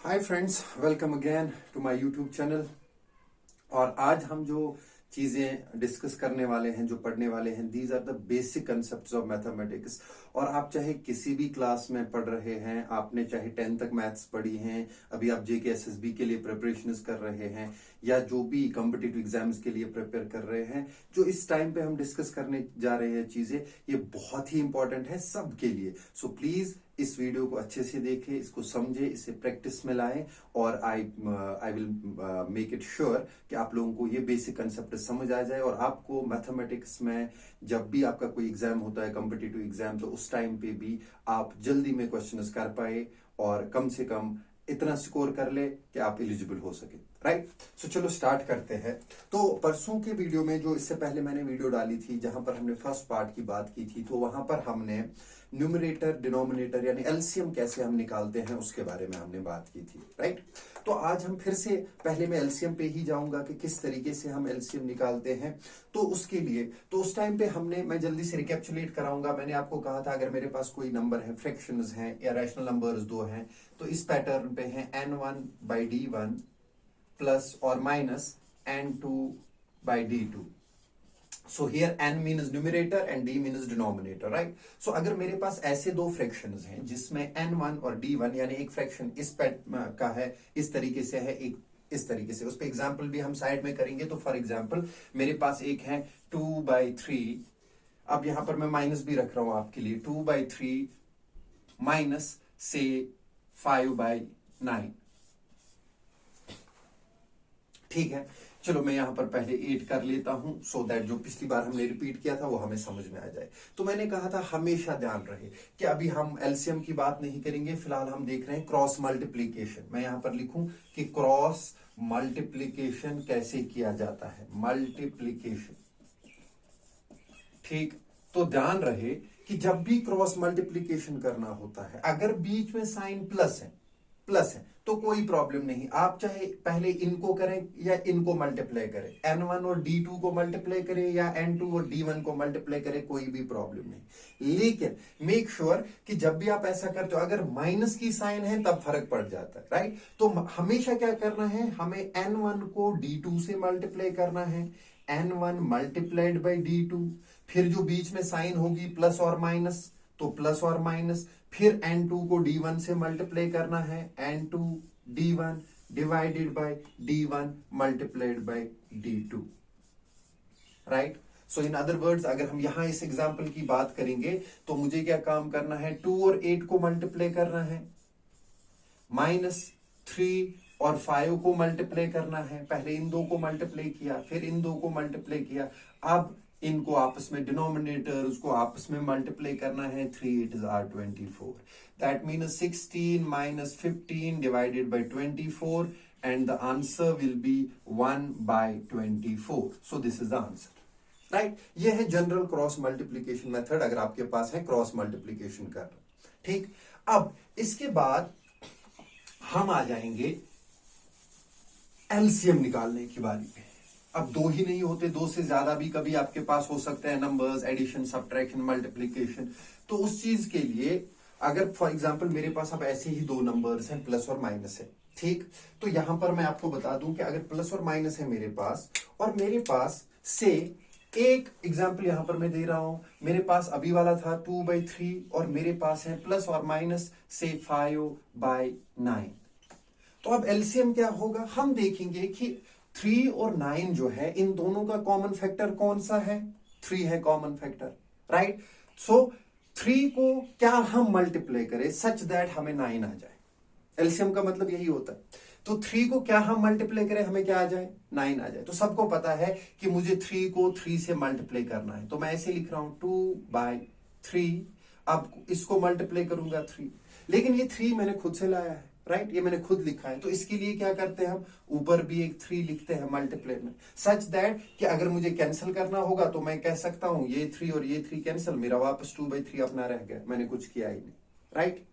Hi friends, welcome again to my YouTube channel. और आज हम जो चीजें डिस्कस करने वाले हैं, जो पढ़ने वाले हैं, these are the basic concepts of mathematics. और आप चाहे किसी भी क्लास में पढ़ रहे हैं, आपने चाहे 10th तक मैथ्स पढ़ी हैं, अभी आप जेके एसएसबी के लिए प्रिपरेशन कर रहे हैं, या जो भी कॉम्पिटिटिव एग्जाम्स के लिए प्रिपेयर कर रहे हैं, जो इस टाइम पे हम डिस्कस करने जा रहे हैं चीजें, ये बहुत ही इंपॉर्टेंट है सबके लिए। सो प्लीज इस वीडियो को अच्छे से देखें, इसको समझें, इसे प्रैक्टिस में लाएं, और I will make it sure कि आप लोगों को ये बेसिक कंसेप्ट समझ आ जाए, और आपको मैथमेटिक्स में जब भी आपका कोई एग्जाम होता है, कॉम्पिटिटिव एग्जाम, तो उस टाइम पे भी आप जल्दी में क्वेश्चंस कर पाए और कम से कम इतना स्कोर कर ले कि आप एलिजिबल हो सके। राइट, सो चलो स्टार्ट करते हैं। तो परसों के वीडियो में, जो इससे पहले मैंने वीडियो डाली थी जहां पर हमने फर्स्ट पार्ट की बात की थी, तो वहां पर हमने न्यूमरेटर डिनोमिनेटर यानी एलसीएम कैसे हम निकालते हैं उसके बारे में हमने बात की थी। राइट, तो आज हम फिर से पहले मैं एलसीएम पे ही जाऊंगा कि किस तरीके से हम एलसीएम निकालते हैं। तो उसके लिए तो उस टाइम पे मैं जल्दी से रिकैप्चुलेट कराऊंगा। मैंने आपको कहा था अगर मेरे पास कोई नंबर है, फ्रैक्शंस हैं या रैशनल नंबर्स दो हैं, तो इस पैटर्न पे है n1/d1 प्लस और minus n2/d2. So here n means numerator and d means denominator, right? So अगर मेरे पास ऐसे दो फ्रैक्शंस हैं जिसमें n1 और d1 यानी एक फ्रैक्शन इस का है, इस तरीके से है, एक इस तरीके से, उस पे एग्जांपल भी हम साइड में करेंगे। तो फॉर एग्जांपल मेरे पास एक है 2/3, अब यहां पर मैं माइनस भी रख रहा हूं आपके लिए, 2/3 माइनस से 5/9। ठीक है, चलो मैं यहां पर पहले 8 कर लेता हूं, सो दैट जो पिछली बार हमने रिपीट किया था वो हमें समझ में आ जाए। तो मैंने कहा था हमेशा ध्यान रहे कि अभी हम एलसीएम की बात नहीं करेंगे, फिलहाल हम देख रहे हैं क्रॉस मल्टीप्लीकेशन। मैं यहां पर लिखूं कि क्रॉस मल्टीप्लीकेशन कैसे किया जाता है, मल्टीप्लीकेशन। ठीक, तो ध्यान रहे कि जब भी क्रॉस मल्टीप्लीकेशन करना होता है, अगर बीच में साइन प्लस है तो कोई प्रॉब्लम नहीं, आप चाहे पहले इनको करें या इनको मल्टीप्लाई करें, n1 और d2 को मल्टीप्लाई करें या n2 और d1 को मल्टीप्लाई करें, कोई भी प्रॉब्लम नहीं। लेकिन मेक श्योर कि जब भी आप ऐसा करते हो, अगर माइनस की साइन है तब फर्क पड़ जाता है। राइट, तो हमेशा क्या करना है, हमें n1 को d2 से मल्टीप्लाई करना है, n1 मल्टीप्लाइड बाई d2, फिर जो बीच में साइन होगी प्लस और माइनस, तो प्लस और माइनस, फिर n2 को d1 से मल्टीप्लाई करना है, n2 d1 divided by d1 multiplied by d2। Right, so in other words अगर हम यहां इस एग्जांपल की बात करेंगे तो मुझे क्या काम करना है, 2 और 8 को मल्टीप्लाई करना है, माइनस 3 और 5 को मल्टीप्लाई करना है, पहले इन दो को मल्टीप्लाई किया, फिर इन दो को मल्टीप्लाई किया, अब इनको आपस में डिनोमिनेटर उसको आपस में मल्टीप्लाई करना है, 3 8 are 24, that means 16 minus 15 divided by 24 and the answer will be 1/24. So this is the answer. Right, ये है जनरल क्रॉस मल्टीप्लीकेशन मेथड अगर आपके पास है क्रॉस मल्टीप्लीकेशन करना। ठीक, अब इसके बाद हम आ जाएंगे एलसीएम निकालने की बारी पे। अब दो ही नहीं होते, दो से ज्यादा भी कभी आपके पास हो सकते हैं नंबर्स, एडिशन, सब्ट्रैक्शन, मल्टीप्लीकेशन। तो उस चीज के लिए अगर फॉर एग्जांपल मेरे पास अब ऐसे ही दो नंबर्स हैं, प्लस और माइनस है, ठीक, तो यहां पर मैं आपको बता दूं कि अगर प्लस और माइनस है मेरे पास, और मेरे पास से एक एग्जाम्पल यहां पर मैं दे रहा हूं, मेरे पास अभी वाला था 2/3 और मेरे पास है प्लस और माइनस से 5/9। तो अब एलसीएम क्या होगा, हम देखेंगे कि 3 और 9 जो है, इन दोनों का कॉमन फैक्टर कौन सा है, 3 है कॉमन फैक्टर। राइट, सो 3 को क्या हम मल्टीप्लाई करें सच दैट हमें 9 आ जाए, एलसीएम का मतलब यही होता है। तो 3 को क्या हम मल्टीप्लाई करें, हमें क्या आ जाए, 9 आ जाए। तो सबको पता है कि मुझे 3 को 3 से मल्टीप्लाई करना है, तो मैं ऐसे लिख रहा हूं 2/3, अब इसको मल्टीप्लाई करूंगा 3, लेकिन ये 3 मैंने खुद से लाया है। राइट, ये मैंने खुद लिखा है, तो इसके लिए क्या करते हैं, हम ऊपर भी एक 3 लिखते हैं मल्टीप्लाई में, सच दैट कि अगर मुझे कैंसिल करना होगा तो मैं कह सकता हूं ये 3 और ये 3 कैंसिल, मेरा वापस 2/3 अपना रह गया, मैंने कुछ किया ही नहीं। Right,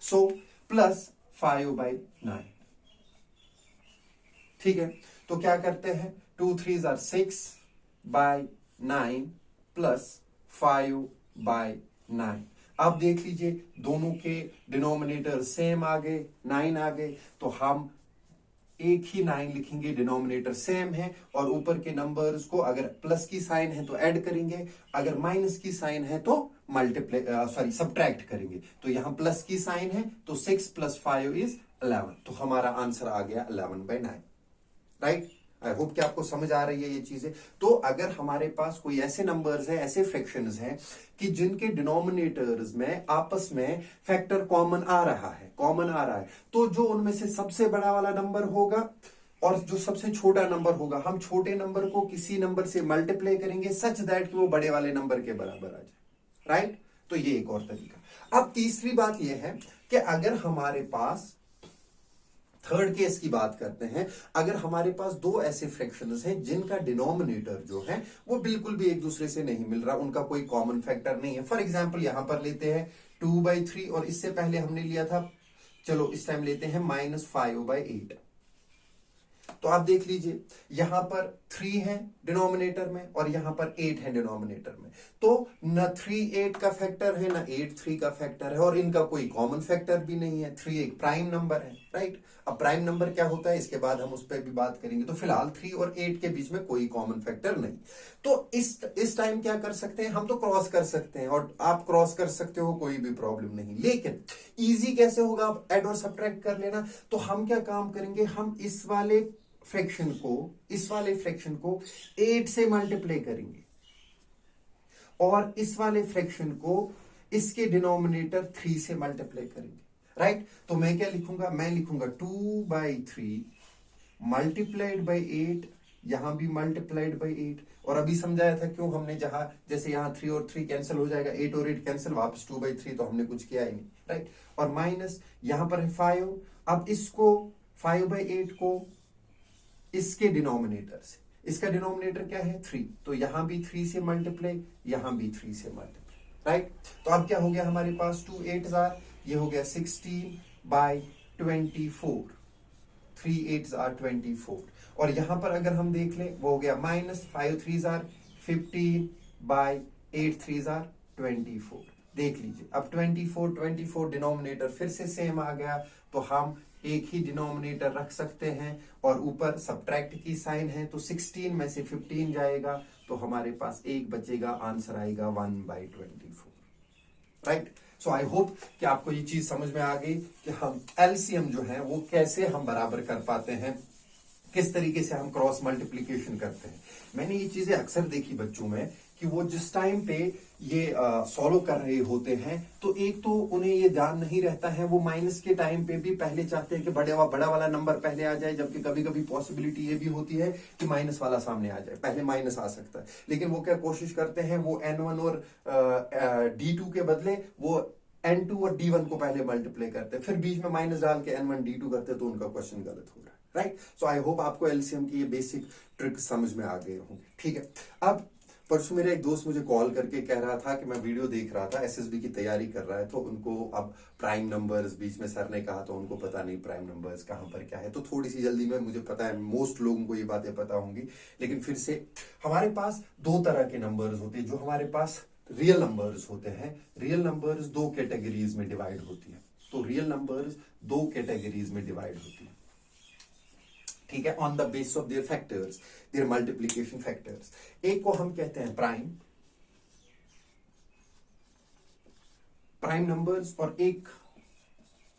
so plus 5/9। ठीक है, तो क्या करते हैं, 2 3s are 6/9 प्लस 5/9। अब देख लीजिए दोनों के डिनोमिनेटर सेम आ गए, 9 आ गए, तो हम एक ही 9 लिखेंगे, डिनोमिनेटर सेम है, और ऊपर के नंबर्स को अगर प्लस की साइन है तो ऐड करेंगे, अगर माइनस की साइन है तो मल्टीप्लाई सब्ट्रैक्ट करेंगे। तो यहां प्लस की साइन है तो 6 + 5 इज 11, तो हमारा आंसर आ गया 11/9। राइट, आई होप कि आपको समझ आ रही है ये चीजें। तो अगर हमारे पास कोई ऐसे नंबर्स हैं, ऐसे फ्रैक्शंस हैं कि जिनके डिनोमिनेटर्स में आपस में फैक्टर कॉमन आ रहा है, तो जो उनमें से सबसे बड़ा वाला नंबर होगा और जो सबसे छोटा नंबर होगा, हम छोटे नंबर को किसी नंबर से मल्टीप्लाई करेंगे सच दैट कि वो बड़े वाले नंबर के बराबर आ जाए। राइट, तो ये एक और तरीका। अब तीसरी बात यह है कि अगर हमारे पास थर्ड केस की बात करते हैं, अगर हमारे पास दो ऐसे फ्रैक्शंस हैं जिनका डिनोमिनेटर जो है वो बिल्कुल भी एक दूसरे से नहीं मिल रहा, उनका कोई कॉमन फैक्टर नहीं है। फॉर एग्जांपल यहां पर लेते हैं 2/3 और इससे पहले हमने लिया था, चलो इस टाइम लेते हैं -5/8। तो आप देख लीजिए यहां पर 3 है डिनोमिनेटर में और यहां पर 8 है डिनोमिनेटर में, तो न 3 8 का फैक्टर है न 8 3 का फैक्टर है, और इनका कोई कॉमन फैक्टर भी नहीं है। 3 एक प्राइम नंबर है। राइट, अब प्राइम नंबर क्या होता है इसके बाद हम उस पर भी बात करेंगे। तो फिलहाल 3 और 8 के बीच में कोई कॉमन फैक्टर नहीं। तो इस टाइम क्या कर सकते हैं, हम तो क्रॉस कर सकते हैं, और आप क्रॉस कर सकते हो, कोई भी प्रॉब्लम नहीं। लेकिन इजी कैसे होगा, आप ऐड और सब्ट्रैक्ट कर लेना। तो हम क्या काम करेंगे, हम इस वाले फ्रैक्शन को 8 से मल्टीप्लाई करेंगे और इस वाले फ्रैक्शन को इसके डिनोमिनेटर 3 से मल्टीप्लाई करेंगे। राइट, तो मैं क्या लिखूंगा, मैं लिखूंगा 2/3 मल्टीप्लाइड बाई 8, यहां भी मल्टीप्लाइड बाई 8, और अभी समझाया था क्यों हमने, जहां जैसे यहां 3 और 3 कैंसिल हो जाएगा, 8 और 8 कैंसिल, वापस 2/3, तो हमने कुछ किया ही नहीं। राइट, और माइनस यहां पर है 5, अब इसको 5/8 को इसके डिनोमिनेटर से, इसका डिनोमिनेटर क्या है 3, तो यहां भी 3 से मल्टीप्लाई, यहां भी 3 से मल्टीप्लाई। राइट, तो अब क्या हो गया हमारे पास 2 8 ये हो गया 16/24, 3 8 24, और यहां पर अगर हम देख लें वो हो गया -5 3 15/8 3 24। देख लीजिए अब 24 डिनोमिनेटर फिर से सेम आ गया, तो हम एक ही डिनोमिनेटर रख सकते हैं, और ऊपर सब्ट्रैक्ट की साइन है तो 16 में से 15 जाएगा, तो हमारे पास एक बचेगा, आंसर आएगा 1/24। राइट, सो आई होप कि आपको ये चीज समझ में आ गई कि हम एलसीएम जो है वो कैसे हम बराबर कर पाते हैं, किस तरीके से हम क्रॉस मल्टीप्लीकेशन करते हैं। मैंने ये चीजें अक्सर देखी बच्चों में कि वो जिस टाइम पे ये सॉल्व कर रहे होते हैं, तो एक तो उन्हें ये ध्यान नहीं रहता है, वो माइनस के टाइम पे भी पहले चाहते हैं कि बड़ा वाला नंबर पहले आ जाए, जबकि कभी कभी पॉसिबिलिटी ये भी होती है कि माइनस वाला सामने आ जाए, पहले माइनस आ सकता है। लेकिन वो क्या कोशिश करते हैं, वो N1 और D2 के बदले वो N2 और D1 को पहले मल्टीप्लाई करते हैं, फिर बीच में माइनस डाल के N1 D2 करते हैं, तो उनका क्वेश्चन गलत हो रहा है। राइट, सो आई होप आपको एलसीएम की ये बेसिक ट्रिक समझ में आ गए होंगे। ठीक है, अब परसों मेरा एक दोस्त मुझे कॉल करके कह रहा था कि मैं वीडियो देख रहा था, एसएसबी की तैयारी कर रहा है, तो उनको अब प्राइम नंबर्स बीच में सर ने कहा, तो उनको पता नहीं प्राइम नंबर्स कहां पर क्या है। तो थोड़ी सी जल्दी में, मुझे पता है मोस्ट लोगों को ये बातें पता होंगी, लेकिन फिर से हमारे पास दो तरह के नंबर्स होते हैं, जो हमारे पास रियल नंबर्स होते हैं। रियल नंबर्स दो कैटेगरीज में डिवाइड होती है, तो रियल नंबर्स दो कैटेगरीज में डिवाइड होती है। ठीक है, on the basis of their factors, their multiplication factors. एक को हम कहते हैं प्राइम नंबर्स, और एक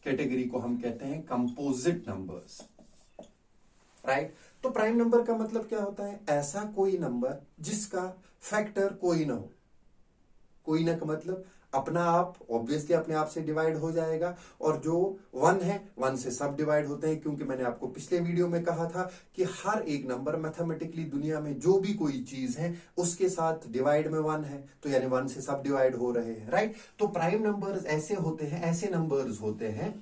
कैटेगरी को हम कहते हैं कंपोजिट नंबर्स। राइट, तो प्राइम नंबर का मतलब क्या होता है, ऐसा कोई नंबर जिसका फैक्टर कोई ना हो। कोई ना का मतलब अपना आप, ऑब्वियसली अपने आप से डिवाइड हो जाएगा, और जो 1 है 1 से सब डिवाइड होते हैं, क्योंकि मैंने आपको पिछले वीडियो में कहा था कि हर एक नंबर मैथमेटिकली दुनिया में जो भी कोई चीज है उसके साथ डिवाइड में 1 है, तो यानी 1 से सब डिवाइड हो रहे हैं। राइट, तो प्राइम नंबर्स ऐसे होते हैं, ऐसे नंबर्स होते हैं,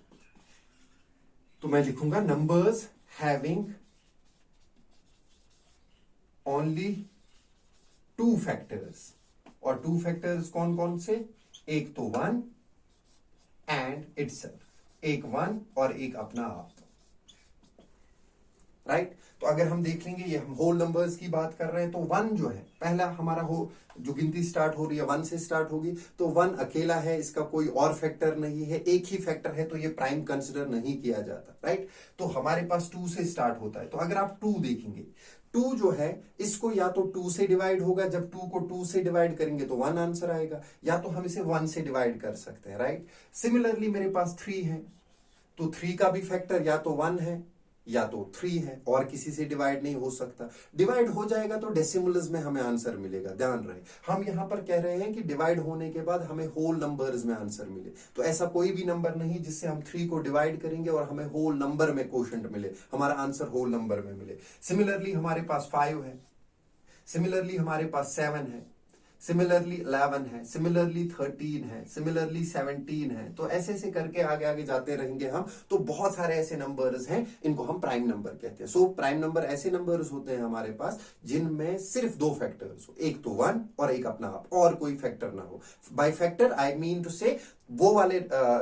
तो मैं लिखूंगा नंबर्स हैविंग ओनली 2 फैक्टर्स, और 2 फैक्टर्स कौन कौन से, एक तो 1 एंड इटसेल्फ, एक 1 और एक अपना आप। राइट। तो अगर हम देख लेंगे, ये हम होल नंबर्स की बात कर रहे हैं, तो 1 जो है पहला हमारा जो गिनती स्टार्ट हो रही है 1 से स्टार्ट होगी, तो 1 अकेला है, इसका कोई और फैक्टर नहीं है, एक ही फैक्टर है, तो ये प्राइम कंसिडर नहीं किया जाता, राइट। तो हमारे पास 2 से स्टार्ट होता है, तो अगर आप 2 देखेंगे, 2 जो है इसको या तो 2 से डिवाइड होगा, जब 2 को 2 से डिवाइड करेंगे तो 1 आंसर आएगा, या तो हम इसे 1 से डिवाइड कर सकते हैं, राइट। सिमिलरली मेरे पास 3 है, तो 3 का भी फैक्टर या तो 1 है या तो 3 है, और किसी से डिवाइड नहीं हो सकता। डिवाइड हो जाएगा तो डेसिमल्स में हमें आंसर मिलेगा, ध्यान रहे। हम यहां पर कह रहे हैं कि डिवाइड होने के बाद हमें होल नंबर्स में आंसर मिले, तो ऐसा कोई भी नंबर नहीं जिससे हम 3 को डिवाइड करेंगे और हमें होल नंबर में क्वोशंट मिले, हमारा आंसर होल नंबर में मिले। सिमिलरली हमारे पास 5 है, सिमिलरली हमारे पास 7 है, सिमिलरली 11 है, सिमिलरली 13 है, सिमिलरली 17 है, तो ऐसे ऐसे करके आगे आगे जाते रहेंगे हम। तो बहुत सारे ऐसे नंबर्स हैं, इनको हम प्राइम नंबर कहते हैं। सो प्राइम नंबर ऐसे नंबर्स होते हैं हमारे पास जिनमें सिर्फ 2 फैक्टर्स हो, एक तो 1 और एक अपना आप, और कोई फैक्टर ना हो। By factor I mean to say वो वाले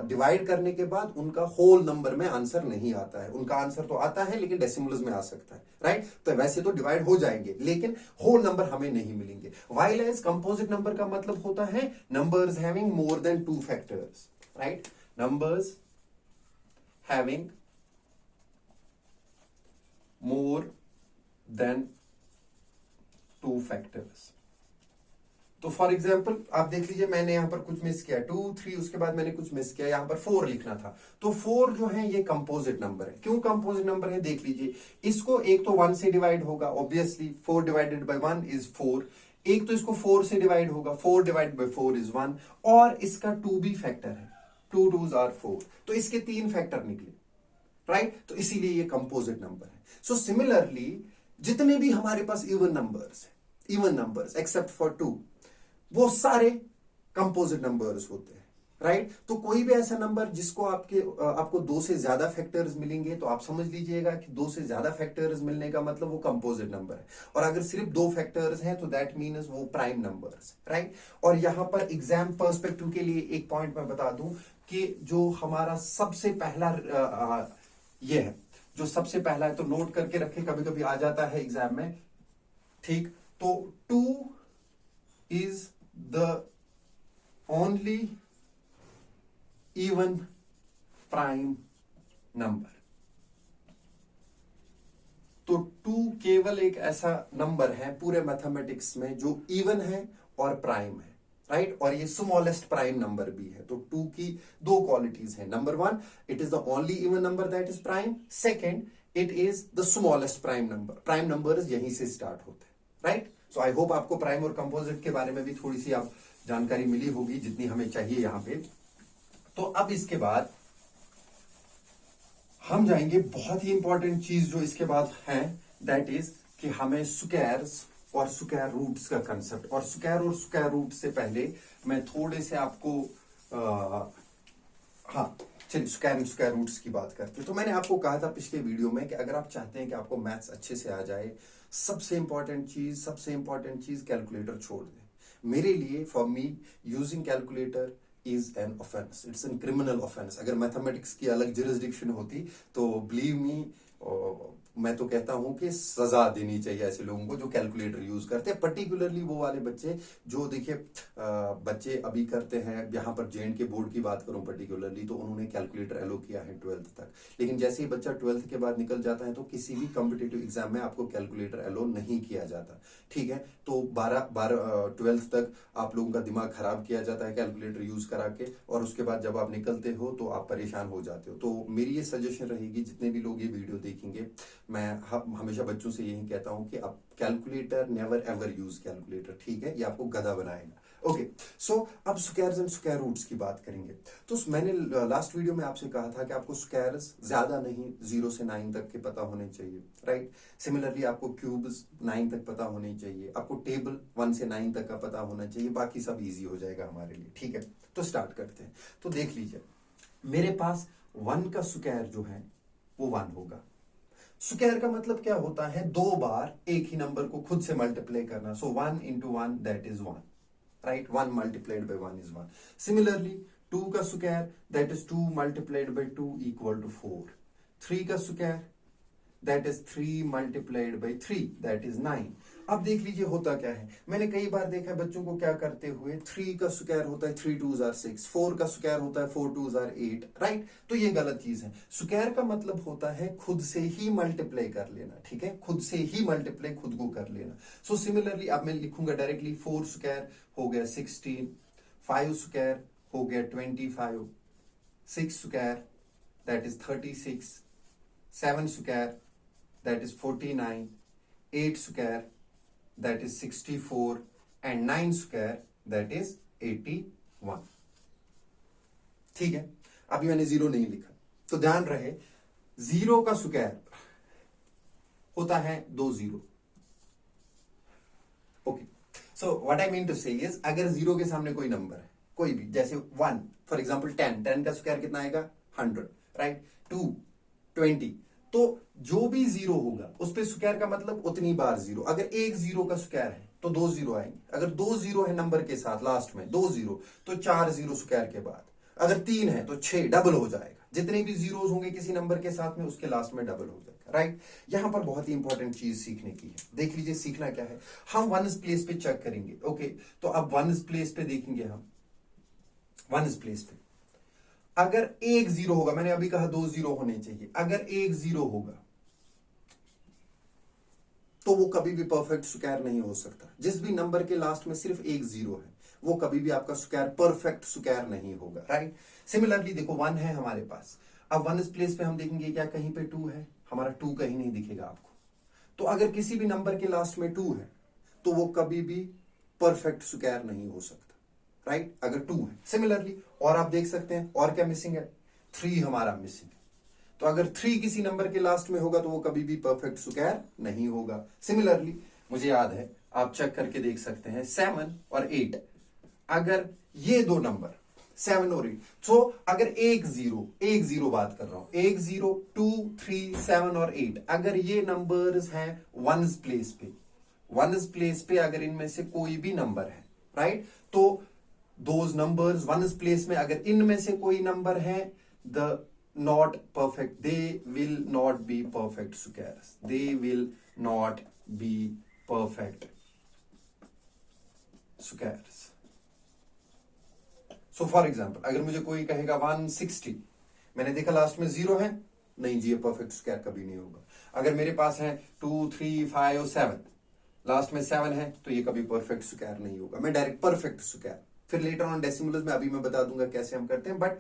डिवाइड करने के बाद उनका होल नंबर में आंसर नहीं आता है, उनका आंसर तो आता है लेकिन डेसिमल्स में आ सकता है, राइट। तो वैसे तो डिवाइड हो जाएंगे लेकिन होल नंबर हमें नहीं मिलेंगे। व्हाइल एज कंपोजिट नंबर का मतलब होता है numbers having more than 2 factors, right. Numbers having more than 2 factors. तो फॉर एग्जाम्पल आप देख लीजिए, मैंने यहां पर कुछ मिस किया, 2 3, उसके बाद मैंने कुछ मिस किया, यहां पर 4 लिखना था, तो 4 जो है ये कंपोजिट नंबर है। क्यों कंपोजिट नंबर है देख लीजिए, इसको एक तो 1 से डिवाइड होगा, ऑब्वियसली 4 डिवाइडेड बाय 1 इज 4, एक तो इसको 4 से डिवाइड होगा, 4 डिवाइड बाय 4 इज 1, और इसका 2 भी फैक्टर है, 2 2s आर 4, तो इसके 3 फैक्टर निकले, राइट। तो इसीलिए ये कंपोजिट नंबर है। सो सिमिलरली जितने भी हमारे पास इवन नंबर्स एक्सेप्ट फॉर 2, वो सारे कंपोजिट नंबर्स होते हैं, राइट। तो कोई भी ऐसा नंबर जिसको आपको 2 से ज्यादा फैक्टर्स मिलेंगे, तो आप समझ लीजिएगा कि 2 से ज्यादा फैक्टर्स मिलने का मतलब वो कंपोजिट नंबर है। और अगर सिर्फ 2 फैक्टर्स हैं तो दैट मीन्स वो प्राइम नंबर्स, राइट। और यहां पर एग्जाम पर्सपेक्टिव के लिए एक पॉइंट मैं बता दूं कि जो हमारा सबसे पहला ये है, जो सबसे पहला है, तो नोट करके रखे, कभी कभी आ जाता है एग्जाम में, ठीक। तो 2 is the only even prime number। तो 2 केवल एक ऐसा नंबर है पूरे मैथमेटिक्स में जो इवन है और प्राइम है, राइट। और ये स्मॉलेस्ट प्राइम नंबर भी है। तो 2 की 2 क्वालिटीज हैं। Number 1, it is the only even number that is prime. Second, it is the smallest prime number. Prime numbers यहीं से स्टार्ट होते हैं, राइट। सो आई होप आपको प्राइम और कंपोजिट के बारे में भी थोड़ी सी आप जानकारी मिली होगी, जितनी हमें चाहिए यहां पे। तो अब इसके बाद हम जाएंगे बहुत ही इंपॉर्टेंट चीज जो इसके बाद है, दैट इज कि हमें स्क्वायर्स और स्क्वायर रूट्स का कंसेप्ट। और स्क्वायर रूट से पहले मैं थोड़े से आपको चलिए स्क्वायर रूट्स की बात करते हैं। तो मैंने आपको कहा था पिछले वीडियो में कि अगर आप चाहते हैं कि आपको मैथ्स अच्छे से आ जाए, सबसे इंपॉर्टेंट चीज कैलकुलेटर छोड़ दें। मेरे लिए, for me, using calculator is an offence, it's an criminal offence. अगर मैथमेटिक्स की अलग जुरिस्डिक्शन होती तो बिलीव मी, मैं तो कहता हूं कि सजा देनी चाहिए ऐसे लोगों को जो कैलकुलेटर यूज करते हैं, पर्टिकुलरली वो वाले बच्चे जो, देखिए बच्चे अभी करते हैं, यहां पर जे&के बोर्ड की बात करूं पर्टिकुलरली, तो उन्होंने कैलकुलेटर एलो किया है 12th तक। लेकिन जैसे ही बच्चा 12th के बाद निकल जाता है तो किसी भी कॉम्पिटिटिव एग्जाम में आपको कैलकुलेटर एलो नहीं किया जाता, ठीक है। तो 12th तक आप लोगों का दिमाग खराब किया जाता है कैलकुलेटर यूज करा के, और उसके बाद जब आप निकलते हो तो आप परेशान हो जाते हो। तो मेरी ये सजेशन रहेगी, जितने भी लोग ये वीडियो देखेंगे, मैं हमेशा बच्चों से यही कहता हूं कि आप calculator never ever use calculator, ठीक है, ये आपको गधा बनाएगा। ओके, सो अब स्क्वायर्स एंड स्क्वायर रूट्स की बात करेंगे। तो मैंने लास्ट वीडियो में आपसे कहा था कि आपको स्क्वायर्स ज्यादा नहीं 0 से 9 तक के पता होने चाहिए, राइट। सिमिलरली आपको क्यूब्स 9 तक पता होने चाहिए, आपको टेबल 1 से 9 तक का पता होना चाहिए, बाकी सब इजी हो जाएगा हमारे लिए, ठीक है। तो स्टार्ट करते हैं। तो देख लीजिए, मेरे पास 1 का स्क्वायर जो है वो 1 होगा। स्क्वायर का मतलब क्या होता है, 2 बार एक ही नंबर को खुद से मल्टीप्लाई करना। सो 1 into 1 that is 1, right. 1 multiplied by 1 is 1। Similarly 2 का square that is 2 multiplied by 2 equal to 4। 3 का square that is 3 multiplied by 3, that is 9। अब देख लीजिए होता क्या है, मैंने कई बार देखा है बच्चों को क्या करते हुए, 3 का स्क्वायर होता है 3 2s are 6, 4 का स्क्वायर होता है 4 2s are 8, राइट। तो ये गलत चीज है। स्क्वायर का मतलब होता है खुद से ही मल्टीप्लाई कर लेना, ठीक है, खुद से ही मल्टीप्लाई खुद को कर लेना। सो सिमिलरली अब मैं लिखूंगा डायरेक्टली, 4 स्क्वायर हो गया 16, 5 स्क्वायर हो गया 25, 6 square that is 36, 7 square that is 49, 8 square that is 64 and 9 square that is 81। ठीक है, अभी मैंने जीरो नहीं लिखा, तो ध्यान रहे जीरो का स्क्वायर होता है 2 zero. Okay, so what I mean to say is, अगर जीरो के सामने कोई नंबर है, कोई भी, जैसे 1 फॉर एग्जांपल 10 का स्क्वायर कितना आएगा 100, राइट, 2 20, तो जो भी जीरो होगा उस पे स्क्वायर का मतलब उतनी बार जीरो। अगर एक जीरो का स्क्वायर है तो 2 जीरो आएंगे, अगर 2 जीरो है नंबर के साथ लास्ट में 2 जीरो, तो 4 जीरो स्क्वायर के बाद, अगर 3 है तो 6, डबल हो जाएगा। जितने भी जीरोस होंगे किसी नंबर के साथ में उसके लास्ट में डबल हो जाएगा, राइट। यहां पर बहुत ही इंपॉर्टेंट चीज सीखने की है, देख लीजिए सीखना क्या है। हम वंस प्लेस पे चेक करेंगे, ओके, तो अब वंस प्लेस पे देखेंगे हम, वंस प्लेस पे अगर एक जीरो होगा, मैंने अभी कहा 2 जीरो होने चाहिए, अगर एक जीरो होगा तो वो कभी भी परफेक्ट स्क्वायर नहीं हो सकता। जिस भी नंबर के लास्ट में सिर्फ एक जीरो है वो कभी भी आपका स्क्वायर परफेक्ट स्क्वायर नहीं होगा, राइट। सिमिलरली देखो 1 है हमारे पास, अब 1 इस प्लेस पे हम देखेंगे क्या कहीं पे 2 है, हमारा 2 कहीं नहीं दिखेगा आपको। तो अगर किसी भी नंबर के लास्ट में 2 है तो वो कभी भी परफेक्ट स्क्वायर नहीं हो सकता, राइट, अगर 2 है। सिमिलरली और आप देख सकते हैं और क्या मिसिंग है, 3 हमारा मिसिंग है। तो अगर 3 किसी नंबर के लास्ट में होगा तो वो कभी भी परफेक्ट स्क्वायर नहीं होगा। सिमिलरली मुझे याद है, आप चेक करके देख सकते हैं 7 और 8, अगर ये दो नंबर 7 और 8, तो अगर एक जीरो बात कर रहा हूं, 1 0 2 3 7 और 8, अगर ये नंबर्स हैं वंस प्लेस पे अगर इनमें से कोई भी नंबर है, राइट, तो दोज नंबर्स वंस प्लेस में अगर इनमें से कोई नंबर है, the not perfect, they will not be perfect squares, they will not be perfect squares। so for example अगर मुझे कोई कहेगा 160, मैंने देखा लास्ट में जीरो है, नहीं जी ये परफेक्ट स्क्वायर कभी नहीं होगा। अगर मेरे पास है 2 3 5 7, लास्ट में 7 है तो ये कभी परफेक्ट स्क्वायर नहीं होगा। मैं डायरेक्ट परफेक्ट स्क्वायर, फिर लेटर ऑन डेसिमल्स में अभी मैं बता दूंगा कैसे हम करते हैं, बट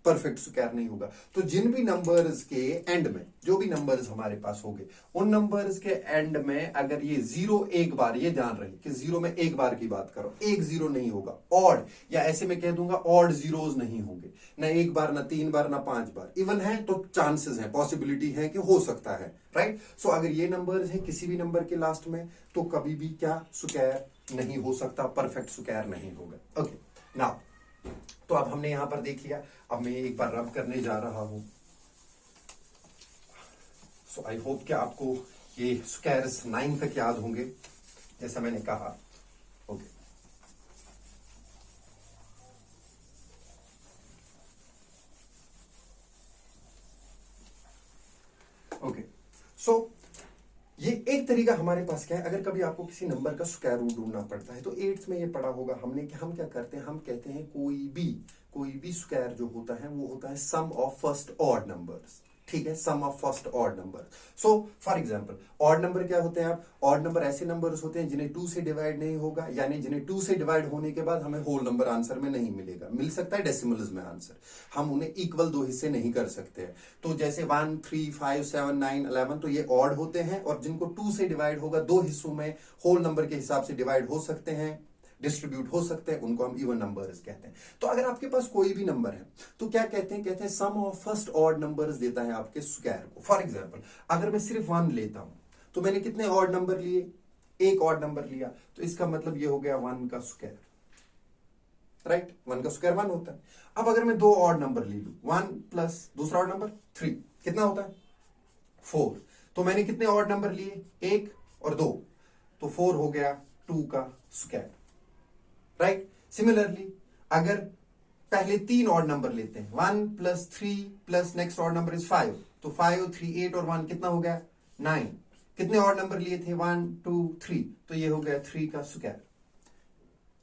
परफेक्ट स्क्वायर नहीं होगा। तो जिन भी नंबर्स के एंड में, जो भी नंबर्स हमारे पास होंगे, उन नंबर्स के एंड में अगर ये जीरो एक बार, ये ध्यान रहे कि जीरो में एक बार की बात करो, एक जीरो नहीं होगा, ऑड, या ऐसे में कह दूंगा ऑड जीरोस नहीं होंगे, ना एक बार, ना 3 बार, ना 5 बार। इवन है तो चांसेस है, पॉसिबिलिटी है कि हो सकता है, राइट। सो अगर ये नंबर्स है किसी भी नंबर के लास्ट में तो कभी भी क्या स्क्वायर नहीं हो सकता, परफेक्ट स्क्वायर नहीं होगा। ओके, नाउ तो अब हमने यहां पर देख लिया, अब मैं एक बार रब करने जा रहा हूं। सो आई होप कि आपको ये स्क्वायर्स 9 तक याद होंगे जैसा मैंने कहा। ओके, ओके, सो ये एक तरीका हमारे पास क्या है, अगर कभी आपको किसी नंबर का स्क्वायर रूट ढूंढना पड़ता है, तो 8th में ये पढ़ा होगा हमने कि हम क्या करते हैं, हम कहते हैं कोई भी स्क्वायर जो होता है वो होता है sum of first odd numbers, ठीक है, sum of first odd number. So for example odd number क्या होते हैं, आप ऑड नंबर ऐसे नंबर्स होते हैं जिन्हें 2 से डिवाइड नहीं होगा, यानी जिन्हें 2 से डिवाइड होने के बाद हमें होल नंबर आंसर में नहीं मिलेगा, मिल सकता है डेसिमल्स में आंसर, हम उन्हें इक्वल 2 हिस्से नहीं कर सकते हैं। तो जैसे 1 3 5 7 9 11, तो ये ऑड होते हैं, और जिनको 2 से डिवाइड होगा 2 हिस्सों में होल नंबर के हिसाब से डिवाइड हो सकते हैं, डिस्ट्रीब्यूट हो सकते हैं, उनको हम इवन नंबर्स कहते हैं। तो अगर आपके पास कोई भी नंबर है तो क्या कहते हैं सम ऑफ फर्स्ट ऑड नंबर्स देता है आपके स्क्वायर को। फॉर एग्जांपल अगर मैं सिर्फ 1 लेता हूं तो मैंने कितने ऑड नंबर लिए, एक ऑड नंबर लिया, तो इसका मतलब ये हो गया 1 का स्क्वायर, राइट, 1 का स्क्वायर 1 होता है। अब अगर मैं 2 ऑड नंबर ले लूं, 1 प्लस दूसरा ऑड नंबर 3, कितना होता है 4, तो मैंने कितने ऑड नंबर लिए, 1 और 2, तो 4 हो गया 2 का स्क्वायर, राइट। सिमिलरली अगर पहले 3 ऑड नंबर लेते हैं, 1 plus 3 plus next odd number is 5, तो 5 3 8 और 1 कितना हो गया 9। कितने ऑड नंबर लिए थे? 1 2 3, तो ये हो गया 3 का स्क्वायर,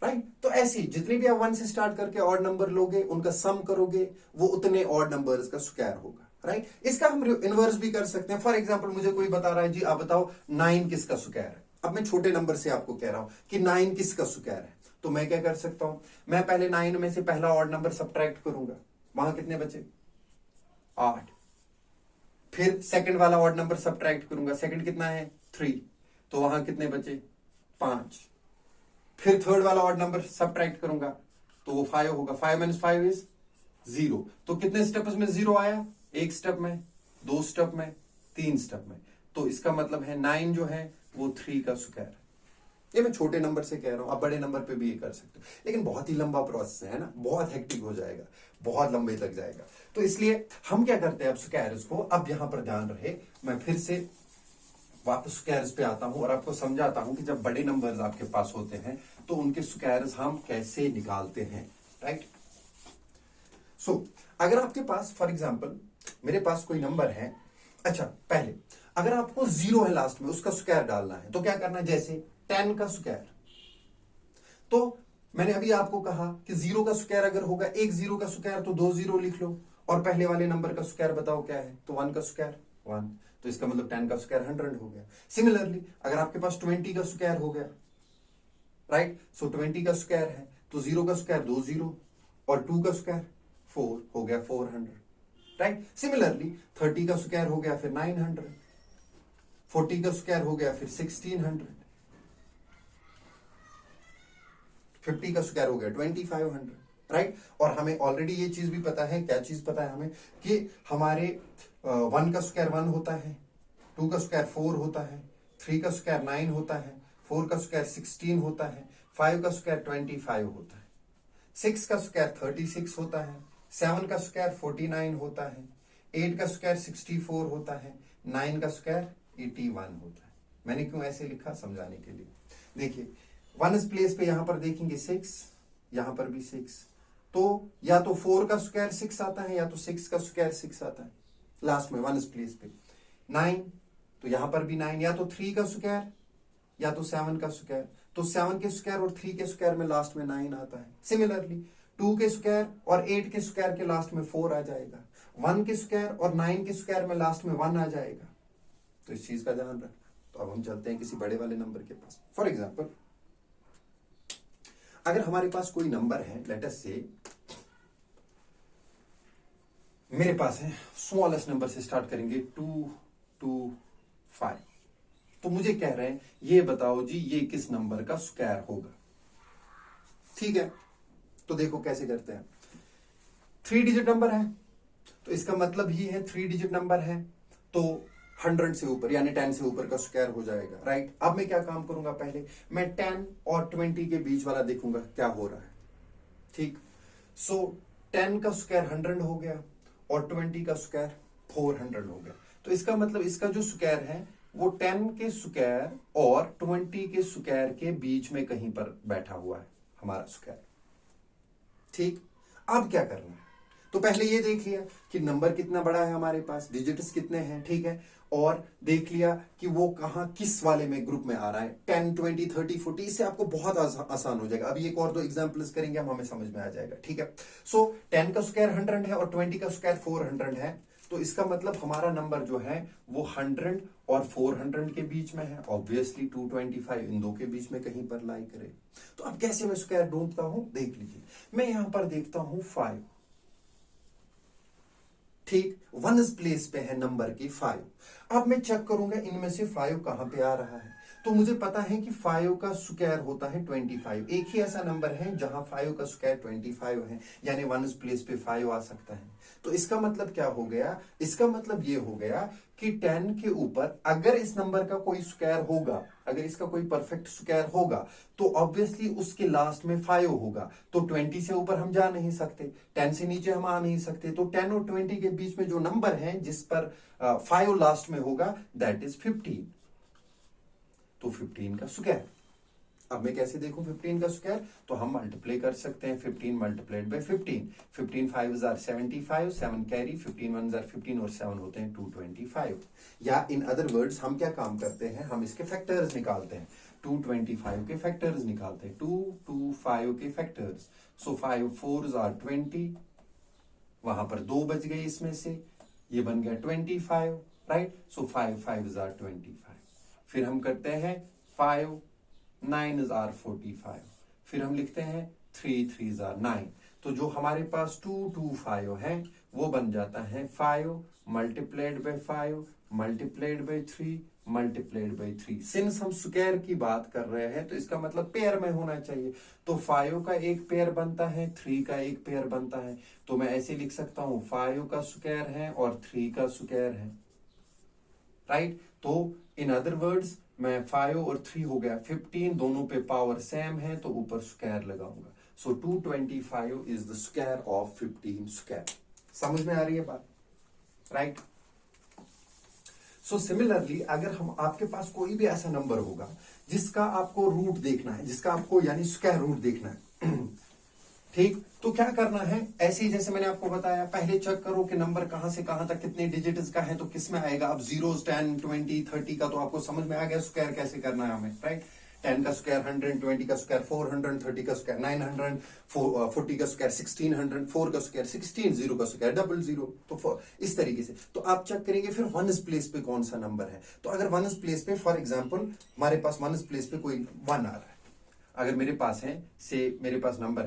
राइट। तो ऐसे जितने भी आप 1 से स्टार्ट करके ऑड नंबर लोगे, उनका सम करोगे, वो उतने ऑड नंबर्स का स्क्वायर होगा, राइट। इसका हम इनवर्स भी कर सकते हैं। फॉर एग्जांपल मुझे कोई बता रहा है जी आप बताओ 9 किसका स्क्वायर है। अब मैं छोटे नंबर से आपको कह रहा हूं कि 9 किसका स्क्वायर है, तो मैं क्या कर सकता हूं, मैं पहले 9 में से पहला ऑड नंबर सब्ट्रैक्ट करूंगा, वहां कितने बचे? 8। फिर सेकंड वाला ऑड नंबर सब्ट्रैक्ट करूंगा, सेकंड कितना है? 3, तो वहां कितने बचे? 5। फिर थर्ड वाला ऑड नंबर सब्ट्रैक्ट करूंगा तो वो 5 होगा। 5 - 5 इज 0। तो कितने स्टेप्स में 0 आया? एक स्टेप में, 2 स्टेप में, 3 स्टेप में। तो इसका मतलब है 9 जो है वो 3 का स्क्वायर है। ये मैं छोटे नंबर से कह रहा हूं, आप बड़े नंबर पे भी ये कर सकते हो, लेकिन बहुत ही लंबा प्रोसेस है ना, बहुत हेक्टिक हो जाएगा, बहुत लंबे तक जाएगा। तो इसलिए हम क्या करते हैं अब स्क्वायर्स को, अब यहां पर ध्यान रहे, मैं फिर से वापस स्क्वायर्स पे आता हूं और आपको समझाता हूं कि जब बड़े नंबर्स आपके पास होते हैं तो उनके स्क्वायर्स हम कैसे निकालते हैं, राइट। सो अगर आपके पास फॉर एग्जांपल मेरे पास कोई नंबर है, अच्छा पहले अगर आपको 0 है लास्ट में, उसका स्क्वायर डालना है तो क्या करना है, जैसे 10 का स्क्वायर, तो मैंने अभी आपको कहा कि 0 का स्क्वायर अगर होगा, एक 0 का स्क्वायर तो 2 0 लिख लो, और पहले वाले नंबर का स्क्वायर बताओ क्या है, तो 1 का स्क्वायर 1, तो इसका मतलब 10 का स्क्वायर 100 हो गया। सिमिलरली अगर आपके पास 20 का स्क्वायर हो गया, राइट, सो 20 का स्क्वायर है तो 0 का स्क्वायर 2 0 और 2 का स्क्वायर 4 हो गया 400, राइट। सिमिलरली 30 का स्क्वायर हो गया फिर 900, 40 का स्क्वायर हो गया फिर 1600, 50 का स्क्वायर हो गया 2500, राइट। और हमें ऑलरेडी ये चीज भी पता है, क्या चीज पता है हमें, कि हमारे 1 का स्क्वायर 1 होता है, 2 का स्क्वायर 4 होता है, 3 का स्क्वायर 9 होता है, 4 का स्क्वायर 16 होता है, 5 का स्क्वायर 25 होता है, 6 का स्क्वायर 36 होता है, 7 का स्क्वायर 49 होता है, 8 का स्क्वायर 64 होता है, 9 का स्क्वायर 81 होता है। मैंने क्यों ऐसे लिखा, समझाने के लिए। देखिए 1 प्लेस पे यहां पर देखेंगे 6, यहां पर भी 6, तो या तो 4 का स्क्वायर 6 आता है या तो 6 का स्क्वायर 6 आता है लास्ट में 1 प्लेस पे। 9, तो यहां पर भी 9, या तो 3 का स्क्वायर या तो 7 का स्क्वायर, तो 7 के स्क्वायर और 3 के स्क्वायर में लास्ट में 9 आता है। सिमिलरली 2 के स्क्वायर और 8 के स्क्वायर के लास्ट में 4 आ जाएगा, 1 के स्क्वायर और 9 के स्क्वायर में लास्ट में 1 आ जाएगा। तो इस चीज का ध्यान रखना। तो अब हम चलते हैं किसी बड़े वाले नंबर के पास। फॉर एग्जाम्पल अगर हमारे पास कोई नंबर है, लेट अस से मेरे पास है, स्मॉलेस्ट नंबर से स्टार्ट करेंगे 225, तो मुझे कह रहे हैं ये बताओ जी ये किस नंबर का स्क्वायर होगा। ठीक है, तो देखो कैसे करते हैं। 3 डिजिट नंबर है तो इसका मतलब ही है 3 डिजिट नंबर है तो 100 से ऊपर यानी 10 से ऊपर का स्क्वायर हो जाएगा, राइट। अब मैं क्या काम करूंगा, पहले मैं 10 और 20 के बीच वाला देखूंगा क्या हो रहा है, ठीक। सो 10 का स्क्वायर 100 हो गया और 20 का स्क्वायर 400 हो गया। तो इसका मतलब इसका जो स्क्वायर है वो 10 के स्क्वायर और 20 के स्क्वायर के बीच में कहीं पर बैठा हुआ है हमारा स्क्वायर, ठीक। अब क्या करना है, तो पहले ये देख लिया कि नंबर कितना बड़ा है हमारे पास, डिजिट्स कितने हैं, ठीक है, और देख लिया कि वो कहां किस वाले में ग्रुप में आ रहा है, 10 20 30 40, इससे आपको बहुत आसान हो जाएगा। अभी एक और दो एग्जांपल्स करेंगे हम, हमें समझ में आ जाएगा, ठीक है। सो 10 का स्क्वायर 100 है और 20 का स्क्वायर 400 है, तो इसका मतलब हमारा नंबर जो है वो 100 और 400 के बीच में है। ऑब्वियसली 225 इन दो के बीच में कहीं पर लाई करे। तो अब कैसे मैं स्क्वायर ढूंढता हूं, देख लीजिए। मैं यहां पर देखता हूं 5, ठीक, 1 प्लेस पे है नंबर की 5। अब मैं चेक करूंगा इनमें से 5 कहां पे आ रहा है, तो मुझे पता है कि 5 का स्क्वायर होता है 25। एक ही ऐसा नंबर है जहां 5 का स्क्वायर 25 है, यानी 1 प्लेस पे 5 आ सकता है। तो इसका मतलब क्या हो गया, इसका मतलब ये हो गया कि 10 के ऊपर अगर इस नंबर का कोई स्क्वायर होगा, अगर इसका कोई परफेक्ट स्क्वायर होगा तो ऑब्वियसली उसके लास्ट में 5 होगा। तो 20 से ऊपर हम जा नहीं सकते, 10 से नीचे हम आ नहीं सकते, तो 10 और 20 के बीच में जो नंबर है जिस पर 5 लास्ट में होगा दैट इज 15, तो 15 का स्क्वायर, अब मैं कैसे देखूं 15 का स्क्वायर, तो हम मल्टीप्लाई कर सकते हैं 15 multiplied by 15, 15 5 jar 75, 7 carry, 15 1 jar 15 और 7 होते हैं 225। या इन अदर वर्ड्स हम क्या काम करते हैं, हम इसके फैक्टर्स निकालते हैं, 225 के फैक्टर्स निकालते हैं, 225 के फैक्टर्स। सो 5 4 जार 20, वहां पर 2 बच गए इसमें से, ये बन गया 25, राइट। सो 5 5 जार 25। फिर हम करते हैं 5 9 जार 45, फिर हम लिखते हैं 3 3 जार 9। तो जो हमारे पास 225 है वो बन जाता है 5 multiplied by 5 multiplied by 3 multiplied by 3। Since हम स्क्वायर की बात कर रहे हैं तो इसका मतलब पेयर में होना चाहिए। तो 5 का एक पेयर बनता है, 3 का एक पेयर बनता है। तो मैं ऐसे लिख सकता हूं 5 का स्क्वायर है और 3 का स्क्वायर है, राइट। तो इन अदर वर्ड्स मैं 5 और 3 हो गया 15, दोनों पे पावर सेम है तो ऊपर स्क्वायर लगाऊंगा। सो 225 is the square of 15 square. समझ में आ रही है बात, राइट। सो सिमिलरली अगर हम आपके पास कोई भी ऐसा नंबर होगा जिसका आपको रूट देखना है, जिसका आपको यानी स्क्वायर रूट देखना है ठीक, तो क्या करना है, ऐसे ही जैसे मैंने आपको बताया, पहले चेक करो कि नंबर कहां से कहां तक कितने डिजिट्स का है तो किस में आएगा। अब 0 10 20 30 का तो आपको समझ में आ गया स्क्वायर कैसे करना है हमें, राइट। 10 का स्क्वायर 100, 20 का स्क्वायर 400, 30 का स्क्वायर 900, 40 का स्क्वायर 1600, 4 का स्क्वायर 16, 0 का स्क्वायर 00। तो इस तरीके से तो आप चेक करेंगे फिर वंस प्लेस पे कौन सा नंबर है। तो अगर वंस प्लेस पे फॉर एग्जाम्पल हमारे पास वंस प्लेस पे कोई 1 आ रहा है, अगर मेरे पास है से मेरे पास नंबर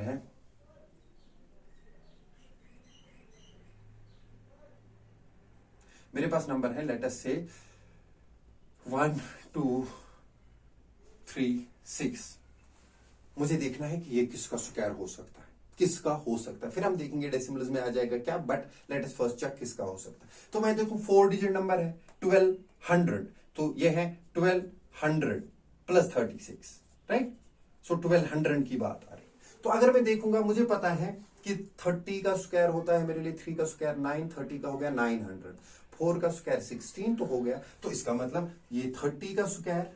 है लेट अस से 1 2 3 6। मुझे देखना है कि ये किसका स्क्वायर हो सकता है, किसका हो सकता है। फिर हम देखेंगे डेसिमल्स में आ जाएगा क्या, but let us first check किसका हो सकता है। तो मैं देखूं 4 डिजिट नंबर है 1200, तो ये है 1200 प्लस 36, राइट। सो 1200 की बात आ रही। तो अगर मैं देखूंगा मुझे पता है कि 30 का स्क्वायर होता है मेरे लिए 3 का स्क्वायर 9, 30 का हो गया 900, 4 का स्क्वायर 16 तो हो गया। तो इसका मतलब ये 30 का स्क्वायर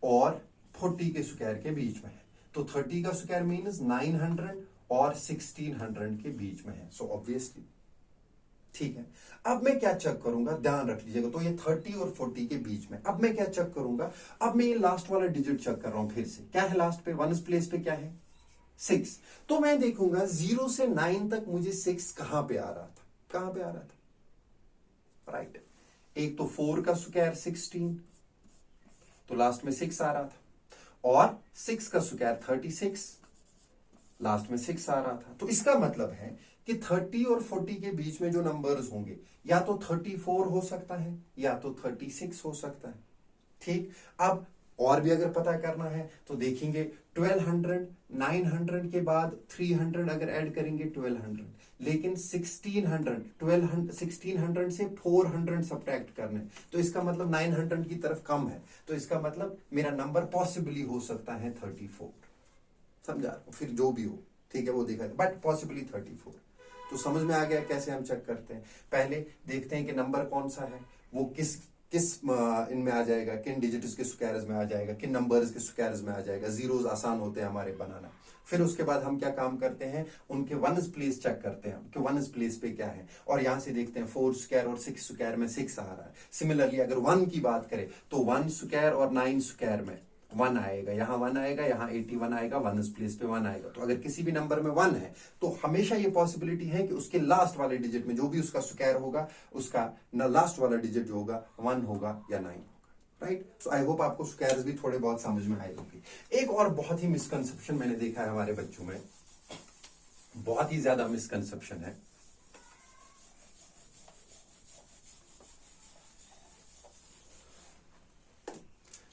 और 40 के स्क्वायर के बीच में है। तो 30 का स्क्वायर मीन्स 900 और 1600 के बीच में है। सो ऑब्वियसली ठीक है। अब मैं क्या चेक करूंगा, ध्यान रख लीजिएगा। तो ये 30 और 40 के बीच में, अब मैं क्या चेक करूंगा, अब मैं ये लास्ट वाला डिजिट चेक कर रहा हूं फिर से। क्या है लास्ट पे, वंस प्लेस पे क्या है 6। तो मैं देखूंगा 0 से 9 तक मुझे 6 कहां पे आ रहा था, कहां पे आ रहा था, राइट। एक तो 4 का स्क्वायर 16, तो लास्ट में 6 आ रहा था, और 6 का स्क्वायर 36, लास्ट में 6 आ रहा था। तो इसका मतलब है कि 30 और 40 के बीच में जो नंबर्स होंगे या तो 34 हो सकता है या तो 36 हो सकता है, ठीक। अब और भी अगर पता करना है तो देखेंगे 1200 900 के बाद 300 अगर ऐड करेंगे 1200, लेकिन 1600 से 400 सब्ट्रैक्ट करने, तो इसका मतलब 900 की तरफ कम है। तो इसका मतलब मेरा नंबर पॉसिबली हो सकता है 34, समझा। फिर जो भी हो ठीक है वो देखा, बट पॉसिबली 34। तो समझ में आ गया कैसे हम चेक करते हैं। पहले देखते हैं कि नंबर कौन सा है, वो किस इनमें आ जाएगा, किन डिजिट्स के स्क्वायर्स में आ जाएगा, किन नंबर्स के स्क्वायर्स में आ जाएगा। जीरोस आसान होते हैं हमारे बनाना। फिर उसके बाद हम क्या काम करते हैं, उनके वंस प्लेस चेक करते हैं कि वंस प्लेस पे क्या है, और यहां से देखते हैं 4 स्क्वायर और 6 स्क्वायर में 6 आ रहा है। सिमिलरली अगर 1 की बात करें तो 1 स्क्वायर और 9 स्क्वायर में 1 आएगा, यहां 1 आएगा, यहां 81 आएगा, वंस प्लेस पे 1 आएगा। तो अगर किसी भी नंबर में 1 है तो हमेशा ये पॉसिबिलिटी है कि उसके लास्ट वाले डिजिट में जो भी उसका स्क्वायर होगा, उसका लास्ट वाला डिजिट जो होगा 1 होगा या 9 होगा, राइट। सो आई होप आपको स्क्वायर्स भी थोड़े बहुत समझ में आए होंगे। एक और बहुत ही मिसकंसेप्शन मैंने देखा है हमारे बच्चों में, बहुत ही ज्यादा मिसकंसेप्शन है।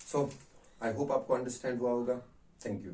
सो आई होप आपको अंडरस्टैंड हुआ होगा। Thank you.